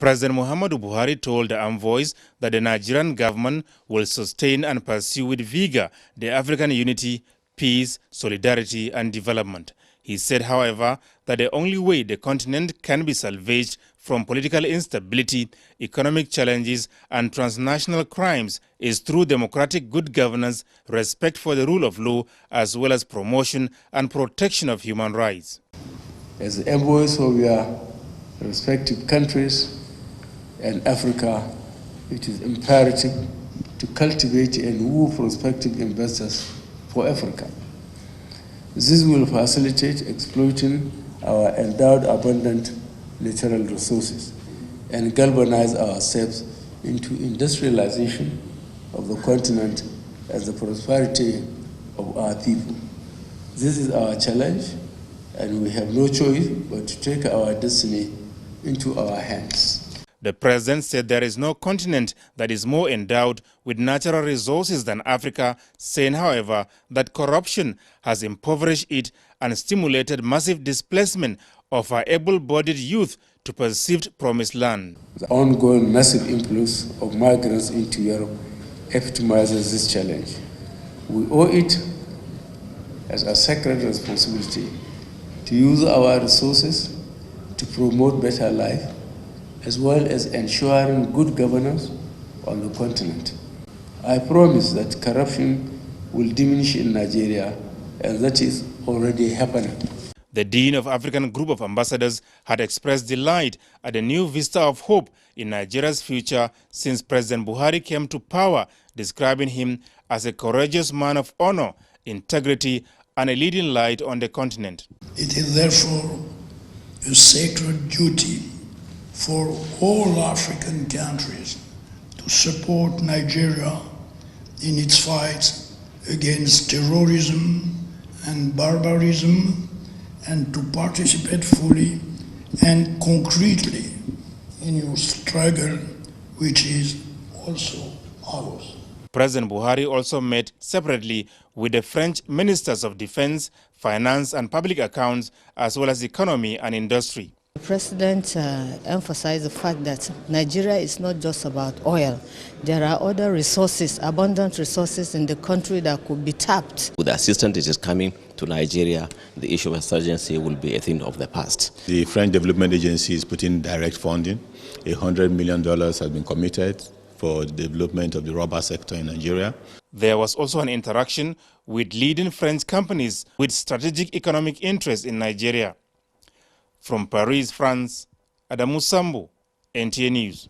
President Muhammadu Buhari told the envoys that the Nigerian government will sustain and pursue with vigor the African unity, peace, solidarity and development. He said, however, that the only way the continent can be salvaged from political instability, economic challenges and transnational crimes is through democratic good governance, respect for the rule of law, as well as promotion and protection of human rights. As envoys of your respective countries and Africa, it is imperative to cultivate and woo prospective investors for Africa. This will facilitate exploiting our endowed abundant natural resources and galvanize ourselves into industrialization of the continent and the prosperity of our people. This is our challenge, and we have no choice but to take our destiny into our hands. The president said there is no continent that is more endowed with natural resources than Africa, saying, however, that corruption has impoverished it and stimulated massive displacement of our able-bodied youth to perceived promised land. The ongoing massive influx of migrants into Europe epitomizes this challenge. We owe it as a sacred responsibility to use our resources to promote better life, as well as ensuring good governance on the continent. I promise that corruption will diminish in Nigeria, and that is already happening. The Dean of African Group of Ambassadors had expressed delight at the new vista of hope in Nigeria's future since President Buhari came to power, describing him as a courageous man of honor, integrity, and a leading light on the continent. It is therefore a sacred duty for all African countries to support Nigeria in its fight against terrorism and barbarism, and to participate fully and concretely in your struggle, which is also ours. President Buhari also met separately with the French ministers of defense, finance and public accounts, as well as economy and industry. The president emphasized the fact that Nigeria is not just about oil. There are other resources, abundant resources in the country that could be tapped. With the assistance that is coming to Nigeria, the issue of insurgency will be a thing of the past. The French Development Agency is putting direct funding. $100 million has been committed for the development of the rubber sector in Nigeria. There was also an interaction with leading French companies with strategic economic interests in Nigeria. From Paris, France, Adamu Sambu, NTA News.